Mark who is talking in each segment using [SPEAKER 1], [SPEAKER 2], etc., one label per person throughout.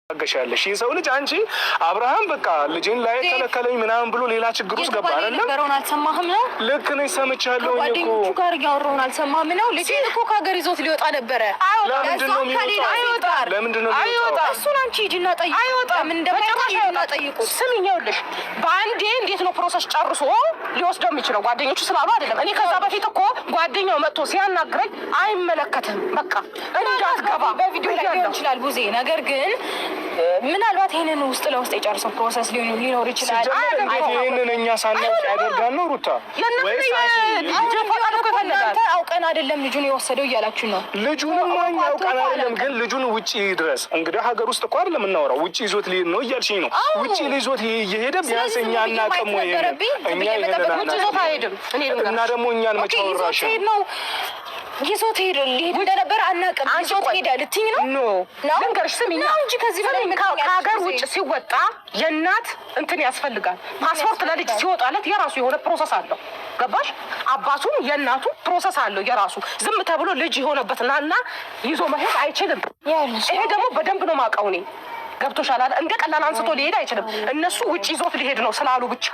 [SPEAKER 1] ገሻለሽ የሰው ልጅ አንቺ አብርሃም በቃ ልጅን ላይ ከለከለኝ ምናምን ብሎ ሌላ ችግር ውስጥ ገባ አይደል?
[SPEAKER 2] ነገሩን አልሰማህም ነው?
[SPEAKER 1] ልክ ነኝ ሰምቻለሁ።
[SPEAKER 2] ጓደኞቹ ጋር ያወራውን አልሰማህም ነው? ልጅን እኮ ከሀገር ይዞት ሊወጣ ነበረ።
[SPEAKER 1] ለምንድን ነው የሚወጣው?
[SPEAKER 2] እሱን አንቺ ሂጂና ጠይቁ። ምን እንደማይሆን ጠይቁት።
[SPEAKER 3] ስሚኝ ይኸውልሽ፣ በአንዴ እንዴት ነው ፕሮሰስ ጨርሶ ሊወስደው የሚችለው? ጓደኞቹ ስላሉ አይደለም። እኔ ከዛ በፊት እኮ ጓደኛው መጥቶ ሲያናግረኝ አይመለከትም በቃ እንዳትገባ
[SPEAKER 2] በቪዲዮ ላይ ሊሆን ይችላል ቡዜ። ነገር ግን ምናልባት ይሄንን ውስጥ ለውስጥ የጨርሰው ፕሮሰስ ሊኖር ይችላል።
[SPEAKER 1] ይሄንን እኛ ሳናውቅ ያደርጋል ነው ሩታ?
[SPEAKER 3] ወይስ
[SPEAKER 2] አውቀን አይደለም ልጁን የወሰደው እያላችሁ ነው?
[SPEAKER 1] ልጁንም ማን ያውቀን አይደለም፣ ግን ልጁን ውጪ ድረስ እንግዲህ ሀገር ውስጥ እኮ አይደለም የምናወራው። ውጪ ይዞት ሊሄድ ነው እያልሽኝ ነው? ውጪ ይዞት እየሄደ ቢያንስ እኛ እናቀም ወይ እኛ
[SPEAKER 3] ውጪ ይዞት አይሄድም።
[SPEAKER 1] እና ደግሞ እኛን መቼ አወራሽ
[SPEAKER 2] ነው? ይዞት ሄድ እንደነበረ አናውቅም። ይዞት ሄደ ልትይኝ ነው?
[SPEAKER 3] ኖ ልንገርሽ፣ ስሚኝ እንጂ ከዚህ በላይ ከሀገር ውጭ ሲወጣ የእናት እንትን ያስፈልጋል። ፓስፖርት ለልጅ ሲወጣለት የራሱ የሆነ ፕሮሰስ አለው። ገባሽ? አባቱም የእናቱ ፕሮሰስ አለው የራሱ። ዝም ተብሎ ልጅ የሆነበትና እና ይዞ መሄድ አይችልም። ይሄ ደግሞ በደንብ ነው የማውቀው እኔ። ገብቶሻል አይደል? እንደ ቀላል አንስቶ ሊሄድ አይችልም። እነሱ ውጭ ይዞት ሊሄድ ነው ስላሉ ብቻ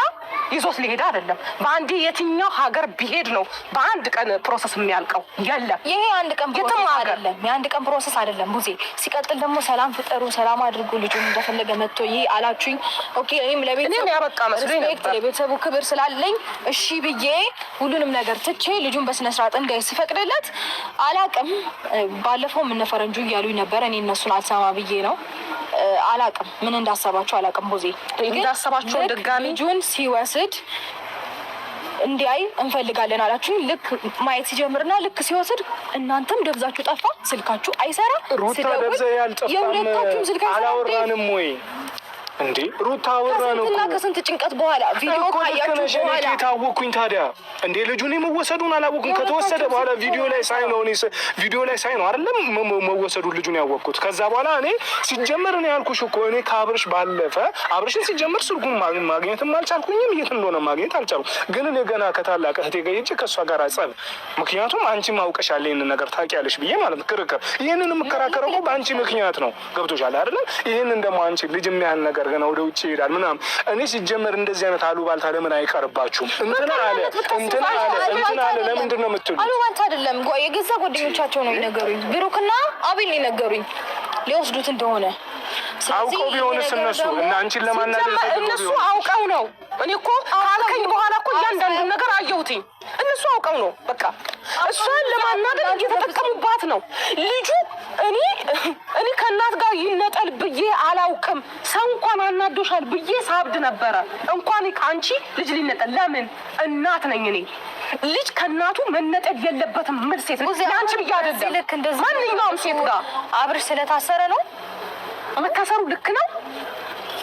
[SPEAKER 3] ይዞት ሊሄድ አይደለም። በአንዴ የትኛው ሀገር ቢሄድ ነው በአንድ ቀን ፕሮሰስ የሚያልቀው? የለም።
[SPEAKER 2] ይሄ አንድ ቀን ፕሮሰስ አይደለም፣ የአንድ ቀን ፕሮሰስ አይደለም ቡዜ። ሲቀጥል ደግሞ ሰላም ፍጠሩ፣ ሰላም አድርጉ። ልጁን እንደፈለገ መጥቶ ይሄ አላችሁኝ። ኦኬ፣ እኔም ለቤተሰቡ
[SPEAKER 3] ያበቃ መስሎኝ ነበር።
[SPEAKER 2] ለቤተሰቡ ክብር ስላለኝ እሺ ብዬ ሁሉንም ነገር ትቼ ልጁን በስነ ስርዓት እንዳይ ስፈቅድለት አላቅም። ባለፈው ምን ፈረንጁ እያሉኝ ነበር። እኔ እነሱን አልሰማ ብዬ ነው። አላቅም ምን እንዳሰባችሁ አላቅም ቡዜ።
[SPEAKER 3] እንዳሰባችሁ ድጋሚ
[SPEAKER 2] ልጁን ሲወስድ እንዲያይ እንፈልጋለን አላችሁ። ልክ ማየት ሲጀምርና ልክ ሲወስድ እናንተም ደብዛችሁ ጠፋ፣ ስልካችሁ አይሰራ።
[SPEAKER 1] ሩታ ደብዛ ያልጠፋም
[SPEAKER 2] የሁለታችሁም ስልክ አይሰራ።
[SPEAKER 1] አላወራንም ወይ እንዴ? ሩታ አወራን እኮ
[SPEAKER 2] ከስንት ጭንቀት በኋላ ቪዲዮ ካያችሁ በኋላ
[SPEAKER 1] ታወኩኝ። ታዲያ እንዴ ልጁን መወሰዱን አላወኩም። ከተወሰደ በኋላ ቪዲዮ ላይ ሳይ ነው አይደለም መወሰዱን ልጁን ያወቅኩት። ከዛ በኋላ እኔ ሲጀመር እኔ ያልኩሽ እኮ እኔ ከአብርሽ ባለፈ አብርሽን ሲጀመር ስልኩን ማግኘትም አልቻልኩኝም፣ የት እንደሆነ ማግኘት አልቻልኩም። ግን እኔ ገና ከታላቅ እህቴ ጋር ሂጅ ከእሷ ጋር ጸብ፣ ምክንያቱም አንቺ ማውቀሻል ይህንን ነገር ታውቂያለሽ ብዬ ማለት ክርክር። ይህንን የምከራከረው እኮ በአንቺ ምክንያት ነው። ገብቶሻል አይደለም? ይህንን ደግሞ አንቺ ልጅ የሚያህል ነገር ገና ወደ ውጭ ይሄዳል ምናምን። እኔ ሲጀመር እንደዚህ አይነት አሉባልታ ለምን አይቀርባችሁም? እንትና አለ ለምንድን ነው የምትሉት?
[SPEAKER 2] አሉባልታ አይደለም፣ የገዛ ጓደኞቻቸው ነው የነገሩኝ። ብሩክና አቤል የነገሩኝ ሊወስዱት እንደሆነ።
[SPEAKER 1] አውቀው ቢሆንስ እነሱ እና አንቺን ለማናገር
[SPEAKER 3] እነሱ አውቀው ነው። እኔ እኮ ካልከኝ በኋላ እኮ እያንዳንዱን ነገር አየሁትኝ። እነሱ አውቀው ነው በቃ እሷን ለማናገር እየተጠቀሙባት ነው። ልጁ እኔ ከእናት ጋር ይነጠል ብዬ አላውቅም። ሰው እንኳን አናዶሻል ብዬ ሳብድ ነበረ። እንኳን ከአንቺ ልጅ ሊነጠል ለምን እናት ነኝ እኔ። ልጅ ከእናቱ መነጠል የለበትም። ምን ሴት ለአንቺ ብዬ አይደለም ማንኛውም ሴት ጋር
[SPEAKER 2] አብርሽ ስለታሰረ ነው
[SPEAKER 3] መታሰሩ ልክ ነው።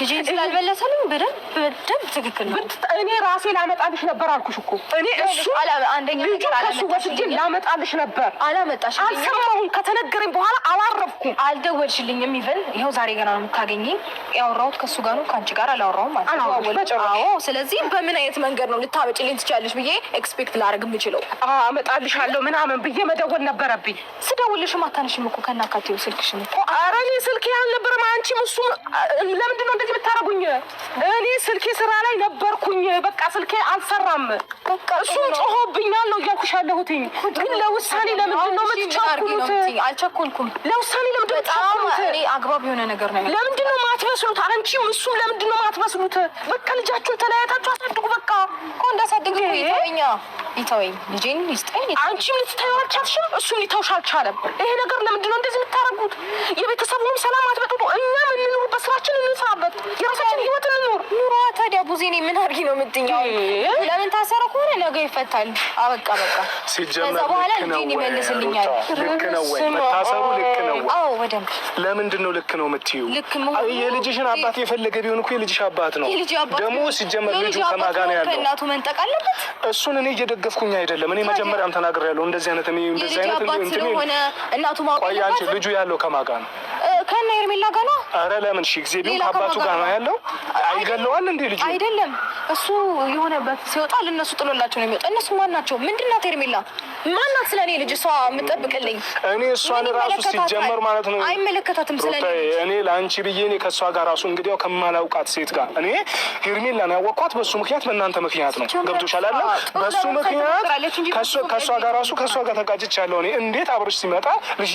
[SPEAKER 2] ልጅ ስላልበለሰልኝ በደንብ ትክክል ነው።
[SPEAKER 3] እኔ ራሴ ላመጣልሽ ነበር አልኩሽ እኮ እኔ እሱ ልጁ ከሱ ወስጄ ላመጣልሽ ነበር።
[SPEAKER 2] አላመጣሽልኝም።
[SPEAKER 3] አልሰማሁም። ከተነገረኝ በኋላ አላረፍኩም።
[SPEAKER 2] አልደወልሽልኝም። ኢቨን ይኸው ዛሬ ገና ነው የምታገኘኝ። ያወራሁት ከሱ ጋር ነው፣ ከአንቺ ጋር አላወራሁም ማለት ነው። አዎ፣ ስለዚህ በምን አይነት መንገድ ነው ልታመጪልኝ ትችያለሽ ብዬ ኤክስፔክት ላደርግ የምችለው?
[SPEAKER 3] አመጣልሻለሁ ምናምን ብዬ መደወል ነበረብኝ።
[SPEAKER 2] ስደውልሽም አታነሽም እኮ ከናካቴው ስልክሽን እኮ።
[SPEAKER 3] ኧረ እኔ ስልኬ አልነበረም። አንቺም እሱ ለምንድን ነው እንደዚህ ብታረጉኝ? እኔ ስልኬ ስራ ላይ ነበርኩኝ። በቃ ስልኬ አልሰራም። በቃ እሱም ጮሆብኛል ነው እያልኩሽ ያለሁትኝ። ግን ለውሳኔ ለምንድን ነው የምትቸኩሉት?
[SPEAKER 2] አልቸኮልኩም።
[SPEAKER 3] ለውሳኔ ለምንድን ነው የምትቸኩሉት?
[SPEAKER 2] እኔ አግባብ የሆነ ነገር ነው።
[SPEAKER 3] ለምንድን ነው የማትመስሉት? አንቺም እሱም ለምንድን ነው የማትመስሉት? በቃ ልጃችሁን ተለያይታችሁ አሳድጉ። በቃ
[SPEAKER 2] እኮ እንዳሳድግ ይተወኝ፣ ልጄን ይስጠኝ።
[SPEAKER 3] አንቺም ልትተይው አልቻልሽም፣ እሱም ሊተውሽ አልቻለም። ይሄ ነገር ለምንድን ነው እንደዚህ የምታረጉት? የቤተሰቡንም ሰላም አትበጥጡ። እኛ የምንኖርበት ስራችን እንስራበት፣ የራሳችን ህይወት እንኖር።
[SPEAKER 2] ኑሮ ታዲያ ቡዜ እኔ ምን አድርጊ ነው የምትይኝ? ለምን ታሰረ ከሆነ ነገ ይፈታል። አበቃ በቃ።
[SPEAKER 1] ሲጀመር
[SPEAKER 2] ከዛ በኋላ ልጄን ይመልስልኛል።
[SPEAKER 1] ልክ ነው ወይ መታሰሩ? ልክ ነው ወይ?
[SPEAKER 2] አዎ በደንብ።
[SPEAKER 1] ለምንድን ነው ልክ ነው የምትይው?
[SPEAKER 2] ልክ ነው።
[SPEAKER 1] የልጅሽን አባት የፈለገ ቢሆን እኮ የልጅሽ አባት ነው። ደግሞ ሲጀመር ልጁ ከማን ጋር ነው ያለው?
[SPEAKER 2] ከእናቱ መንጠቅ አለበት።
[SPEAKER 1] እሱን እኔ እየደገፍኩኝ አይደለም። እኔ መጀመሪያም ተናግሬያለሁ። እንደዚህ አይነት
[SPEAKER 2] ስለሆነ እናቱ ማውቀው
[SPEAKER 1] ቆይ አንቺ ልጁ ያለው ከማን ጋር ነው?
[SPEAKER 2] ከነ ሄርሜላ ጋር ነው።
[SPEAKER 1] ኧረ ለምን ሺህ ጊዜ ቢሆን ከአባቱ ጋር ነው ያለው። አይገለዋል እንዴ ልጁ?
[SPEAKER 2] አይደለም እሱ የሆነበት ሲወጣ ለነሱ ጥሎላቸው ነው የሚወጣ። እነሱ ማን ናቸው? ምንድናት ሄርሜላ? ማናት ስለኔ ልጅ እሷ የምጠብቅልኝ?
[SPEAKER 1] እኔ እሷን ራሱ ሲጀመር ማለት ነው
[SPEAKER 2] አይመለከታትም ስለኔ።
[SPEAKER 1] እኔ ለአንቺ ብዬ እኔ ከእሷ ጋር ራሱ እንግዲያው ከማላውቃት ሴት ጋር እኔ ሄርሜላን ያወቅኳት በሱ ምክንያት በእናንተ ምክንያት ነው። ገብቶሻል አይደል? በሱ ምክንያት ከእሷ ጋር ራሱ ከእሷ ጋር ተጋጭቻለሁ። እኔ እንዴት አብረሽ ሲመጣ ልጅ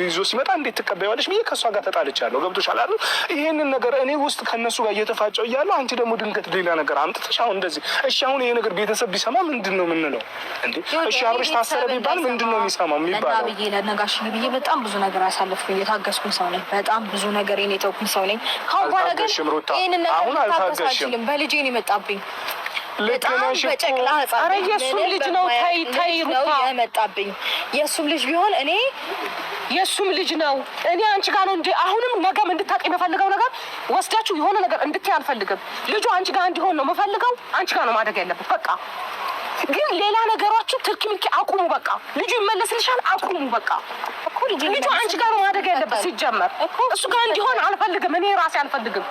[SPEAKER 1] ይዞ ሲመጣ እንዴት ትቀበያለሽ ብዬ ከእሷ ጋር ተጣልቻለሁ። ገብቶሻል አይደል? ይሄንን ነገር እኔ ውስጥ ከእነሱ ጋር እየተፋጨው እያለሁ አንቺ ደግሞ ድንገት ሌላ ነገር አምጥተሽ አሁን እንደዚህ። እሺ አሁን ይሄ ነገር ቤተሰብ ቢሰማ ምንድን ነው የምንለው እንዴ? እሺ አብረሽ ታሰረ ቢባል ምንድን ነው የሚሰማው የሚባለው?
[SPEAKER 2] ብዬ ለነጋሽ ብዬ በጣም ብዙ ነገር አሳለፍኩኝ። የታገስኩኝ ሰው ነኝ። በጣም ብዙ ነገር የተውኩኝ ሰው ነኝ። ካሁን በኋላ ግን ይሄንን ነገር አልታገስም። በልጄ ነው የመጣብኝ። በጣም በጨቅላ ህጻን
[SPEAKER 3] የእሱም ልጅ ነው። ተይ ሩታ
[SPEAKER 2] የመጣብኝ የእሱም ልጅ ቢሆን እኔ
[SPEAKER 3] የእሱም ልጅ ነው። እኔ አንቺ ጋር ነው እንጂ አሁንም ነገም እንድታውቂ የምፈልገው ነገር ወስዳችሁ የሆነ ነገር እንድትይ አልፈልግም። ልጁ አንቺ ጋር እንዲሆን ነው የምፈልገው። አንቺ ጋር ነው ማደግ ያለበት። በቃ ግን ሌላ ነገራችሁ ትርኪ ምርኪ አቁሙ። በቃ ልጁ ይመለስልሻል። አቁሙ። በቃ ልጁ አንቺ ጋር ነው ማደግ ያለበት። ሲጀመር እሱ ጋር እንዲሆን አልፈልግም። እኔ ራሴ አልፈልግም።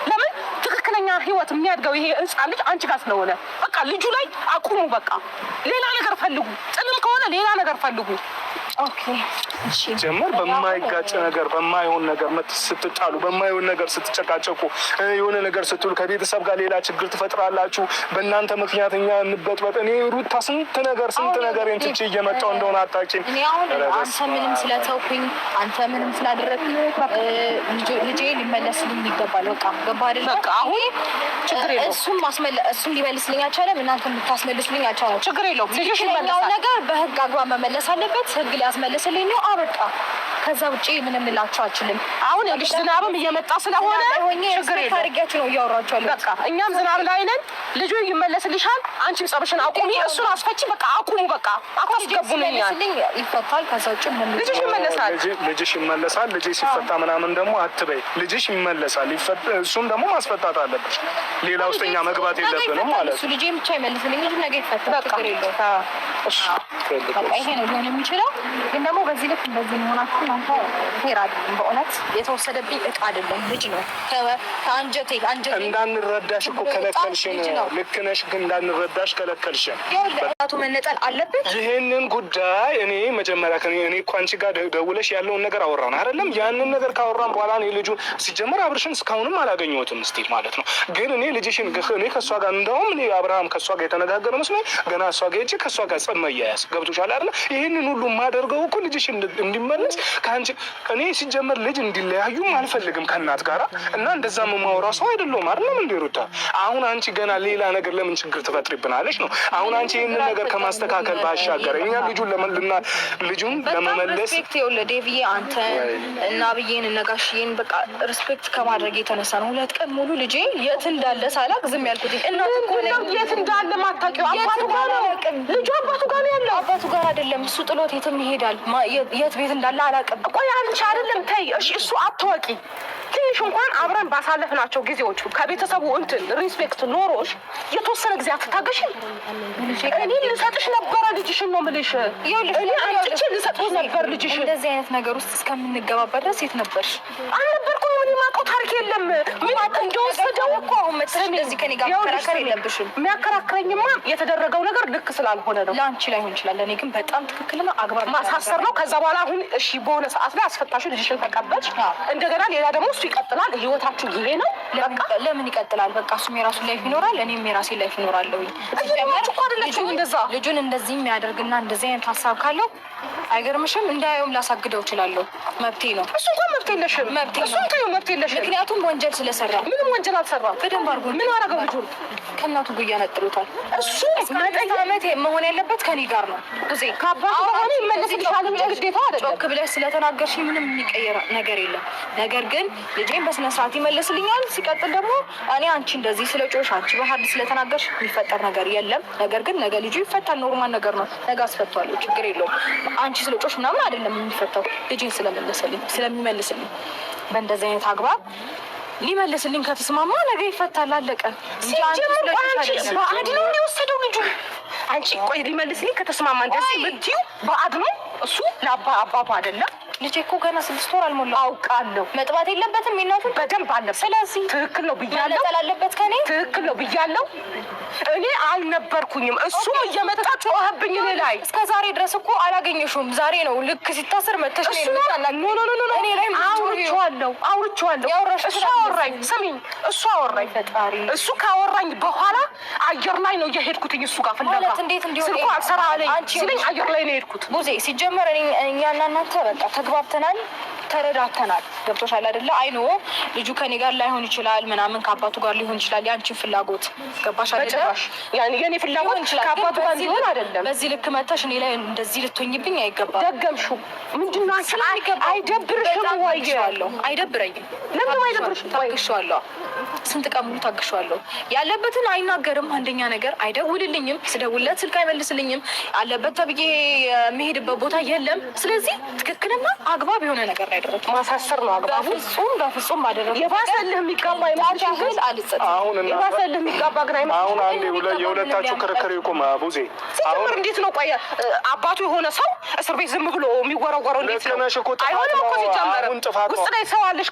[SPEAKER 3] ለምን ትክክለኛ ህይወት የሚያድገው ይሄ ህፃን ልጅ አንቺ ጋር ስለሆነ በቃ ልጁ ላይ አቁሙ። በቃ ሌላ ነገር ፈልጉ። ጥልም ከሆነ ሌላ ነገር ፈልጉ።
[SPEAKER 2] ኦኬ እሺ።
[SPEAKER 1] ጀመር በማይጋጭ ነገር በማይሆን ነገር ስትጣሉ በማይሆን ነገር ስትጨቃጨቁ የሆነ ነገር ስትሉ ከቤተሰብ ጋር ሌላ ችግር ትፈጥራላችሁ። በእናንተ ምክንያት እኛ እንበጥበጥ። እኔ ሩታ ስንት ነገር እንትቼ እየመጣሁ እንደሆነ አታውቂም።
[SPEAKER 2] እኔ አሁን አንተ ምንም ስለተውኩኝ አንተ ምንም ስላደረግኝ ልጄ ሊመለስልኝ ይገባል። በቃ ገባ አይደል? በቃ አሁን ችግር የለውም። እሱም ሊመልስልኝ አልቻለም። እናንተ የምታስመልሱልኝ አልቻለም።
[SPEAKER 3] ችግር የለውም። ልጅሽ ይመለሳል።
[SPEAKER 2] ነገር በህግ አግባብ መመለስ አለበት። ህግ ሊያስመልስልኝ ነው። አበቃ። ከዛ ውጪ ምንም ልላችሁ አልችልም።
[SPEAKER 3] አሁን ልጅ ዝናብም እየመጣ ስለሆነ ችግር የለውም።
[SPEAKER 2] ታርጋችሁ ነው እያወራችሁ ያለው።
[SPEAKER 3] በቃ እኛም ዝናብ ላይ ነን። ልጁ ይመለስልሻል። አንቺም ጸብሽን አቁሚ። እሱን አስፈቺ። በቃ አቁሙ። በቃ አታስገቡልኝ።
[SPEAKER 2] ይፈታል። ከዛ ውጪ ምንም
[SPEAKER 3] ልጅሽ ይመለሳል።
[SPEAKER 1] ልጅሽ ይመለሳል። ልጅ ሲፈታ ምናምን ደግሞ አትበይ። ልጅሽ ይመለሳል። እሱም ደግሞ ማስፈታት አለብሽ። ሌላ ውስጠኛ መግባት የለብንም ማለት
[SPEAKER 2] ነው። ልጄ ብቻ ይመልስልኝ። ልጁ ነገ ይፈታል። ችግር የለውም። ይሄ ነው ሊሆን የሚችለው። ግን ደግሞ በዚህ ልክ እንደዚህ መሆናችሁ እናንተ ፌር አይደለም። በእውነት የተወሰደብኝ እቃ አይደለም፣ ልጅ ነው። ከአንጀቴ
[SPEAKER 1] እንዳንረዳሽ እኮ ከለከልሽን። ልክ ነሽ፣ ግን እንዳንረዳሽ ከለከልሽን።
[SPEAKER 2] ቱ መነጠል አለበት።
[SPEAKER 1] ይሄንን ጉዳይ እኔ መጀመሪያ እኔ እኮ አንቺ ጋር ደውለሽ ያለውን ነገር አወራን አይደለም? ያንን ነገር ካወራን በኋላ እኔ ልጁ ሲጀመር አብርሽን እስካሁንም አላገኘሁትም ስቲል ማለት ነው። ግን እኔ ልጅሽን እኔ ከእሷ ጋር እንደውም እኔ አብርሃም ከእሷ ጋር የተነጋገረ መስሎኝ ገና እሷ ጋር ሄጄ ከእሷ ጋር ጸብ መያያዝ ገብቶሻል አይደለ? ይህንን ሁሉ የማደርገው እኮ ልጅሽ እንዲመለስ ከአንቺ እኔ ሲጀመር ልጅ እንዲለያዩም አልፈልግም ከእናት ጋራ እና እንደዛ የማወራ ሰው አይደለሁም አይደለም እንደ ሩታ። አሁን አንቺ ገና ሌላ ነገር ለምን ችግር ትፈጥሪብናለች ነው? አሁን አንቺ ይህንን ነገር ከማስተካከል ባሻገር እኛ ልጁን ለመመለስ
[SPEAKER 2] ዴቪዬ አንተ እና ብዬን እነጋሽዬን በቃ ሪስፔክት ከማድረግ የተነሳ ነው 2 ቀን ሙሉ ልጄ የት እንዳለ ሳላቅ ዝም ያልኩት። እናት እኮ ነው የት እንዳለ ማታውቂው። አባቱ ጋር ነው ልጁ፣ አባቱ ጋር ነው ያለው። አባቱ ጋር አይደለም እሱ ጥሎት የትም ይሄዳል። የት ቤት እንዳለ አላውቅም። ቆይ አንቺ አይደለም ተይ እሺ፣ እሱ አትወቂ። ትንሽ እንኳን አብረን ባሳለፍናቸው ጊዜዎች ከቤተሰቡ እንትን ሪስፔክት ኖሮሽ የተወሰነ ጊዜ አትታገሽም? እኔ ልሰጥሽ ነበረ ልጅሽን ነው የምልሽ። እኔ አንቺ ልሰጥሽ ነበር ልጅሽን። እንደዚህ አይነት ነገር ውስጥ እስከምንገባባ ድረስ የት ነበርሽ? አልነበርኩም። ምን የማውቀው ታሪክ የለም። ምን እንደወሰደው እኮ አሁን መጥተሽ እንደዚህ ከኔ ጋር መከራከር የለብሽም። የሚያከራክረኝማ የተደረገው ነገር ልክ ስላልሆነ ነው። ለአንቺ ላይሆን ይችላል፣ እኔ ግን በጣም ትክክልና አግባብ ማሳሰር ነው። ከዛ በኋላ አሁን እሺ በሆነ ሰዓት ላይ አስፈታሹ ልጅሽን ተቀበልሽ። እንደገና ሌላ ደግሞ እሱ ይቀጥላል። ህይወታችሁ ይሄ ነው። ለምን ይቀጥላል? በቃ እሱም የራሱን ላይፍ ይኖራል፣ እኔም የራሴን ላይፍ ይኖራለሁ። ልጁን እንደዚህ የሚያደርግና እንደዚህ አይነት ሀሳብ ካለው አይገርምሽም? እንዳየውም ላሳግደው እችላለሁ። መብቴ ነው። እሱ እንኳን መብት የለሽም። መብቴ የለሽም። ምክንያቱም ወንጀል ስለሰራ። ምንም ወንጀል አልሰራም። በደንብ አድርጎ ምን አረገው? ልጁን ከእናቱ ጉያ ነጥሎታል። እሱ 9 ዓመት መሆን ያለበት ከኔ ጋር ነው። ጊዜ ከአባቱ ጋር ይመለስልሻል እንጂ ግዴታ አይደለም። ጮክ ብለሽ ስለተናገርሽ ምንም የሚቀየር ነገር የለም። ነገር ግን ልጄን በስነ ስርዓት ይመልስልኛል። ሲቀጥል ደግሞ እኔ አንቺ እንደዚህ ስለ ጮሽ አንቺ በሀድ ስለተናገርሽ የሚፈጠር ነገር የለም። ነገር ግን ነገ ልጁ ይፈታል። ኖርማል ነገር ነው። ነገ አስፈቷለሁ። ችግር የለውም። አንቺ ስለ ጮሽ ምናምን አይደለም የሚፈታው። ልጄን ስለሚመልስልኝ በእንደዚህ አይነት አግባብ ሊመልስልኝ ከተስማማ ነገ ይፈታል። አለቀ። በአድ ነው የወሰደው ልጁ። አንቺ ቆይ ሊመልስልኝ ከተስማማ እንደዚህ የምትይው በአድ ነው። እሱ ለአባቱ አይደለም ልጄ እኮ ገና 6 ወር አልሞላው።
[SPEAKER 3] አውቃለሁ።
[SPEAKER 2] መጥባት የለበትም የእናቱን
[SPEAKER 3] በደንብ አለበት።
[SPEAKER 2] ስለዚህ
[SPEAKER 3] ትክክል ነው ብያለሁ።
[SPEAKER 2] መነጠል አለበት ከኔ
[SPEAKER 3] ትክክል ነው ብያለሁ። እኔ አልነበርኩኝም። እሱም እየመጣ ጮኸብኝ እኔ ላይ።
[SPEAKER 2] እስከ ዛሬ ድረስ እኮ አላገኘሽውም። ዛሬ ነው ልክ ሲታሰር መተሽ ነው የምታናግሪኝ።
[SPEAKER 3] ኖ እኔ ላይ አውርቼዋለሁ። እሱ አወራኝ። ስሚኝ፣ እሱ አወራኝ። ፈጣሪ እሱ ካወራኝ በኋላ አየር ላይ ነው የሄድኩትኝ እሱ ጋር ፍለጋ።
[SPEAKER 2] ማለት እንዴት እንዲሆን
[SPEAKER 3] ስልኩ አልሰራ አለኝ ሲለኝ አየር ላይ ነው የሄድኩት።
[SPEAKER 2] ቡዜ ሲጀመር እኛና እናንተ በቃ ተግባብተናል፣ ተረዳተናል። ገብቶሻል አይደለ? አይኖ ልጁ ከኔ ጋር ላይሆን ይችላል ምናምን ከአባቱ ጋር ሊሆን ይችላል። ያንቺን ፍላጎት ገባሽ አይደለ?
[SPEAKER 3] ያኔ የኔ ፍላጎት ከአባቱ ጋር ሊሆን አይደለም።
[SPEAKER 2] በዚህ ልክ መተሽ እኔ ላይ እንደዚህ ልትሆኝብኝ አይገባም።
[SPEAKER 3] ደገምሽው። ምንድነው አንቺ አይደብርሽም ወይ?
[SPEAKER 2] አይደብረኝም።
[SPEAKER 3] ለምን አይደብርሽም?
[SPEAKER 2] ታግሼዋለሁ። ስንት ቀን ሙሉ ታግሼዋለሁ። ያለበትን አይናገርም። አንደኛ ነገር አይደውልልኝም። ስደውልለት ስልክ አይመልስልኝም። አለበት ተብዬ የሚሄድበት ቦታ የለም። ስለዚህ ትክክልና አግባብ የሆነ ነገር ላይ ደረሰ።
[SPEAKER 3] ማሳሰር ነው አግባቡ።
[SPEAKER 2] በፍጹም አደረገ።
[SPEAKER 3] የባሰልህ የሚጋባ አይመስልሽም? ግን የባሰልህ የሚጋባ ግን አይመስልሽም?
[SPEAKER 1] አሁን አንዴ የሁለታችሁ ክርክር ይቁም። ቡዜ
[SPEAKER 3] ሲጀምር እንዴት ነው ቆየ አባቱ የሆነ ሰው እስር ቤት ዝም ብሎ የሚወረወረው? እንዴት ነው? አይሆንም እኮ ሲጀምር ውስጥ ላይ ሰው አለሽ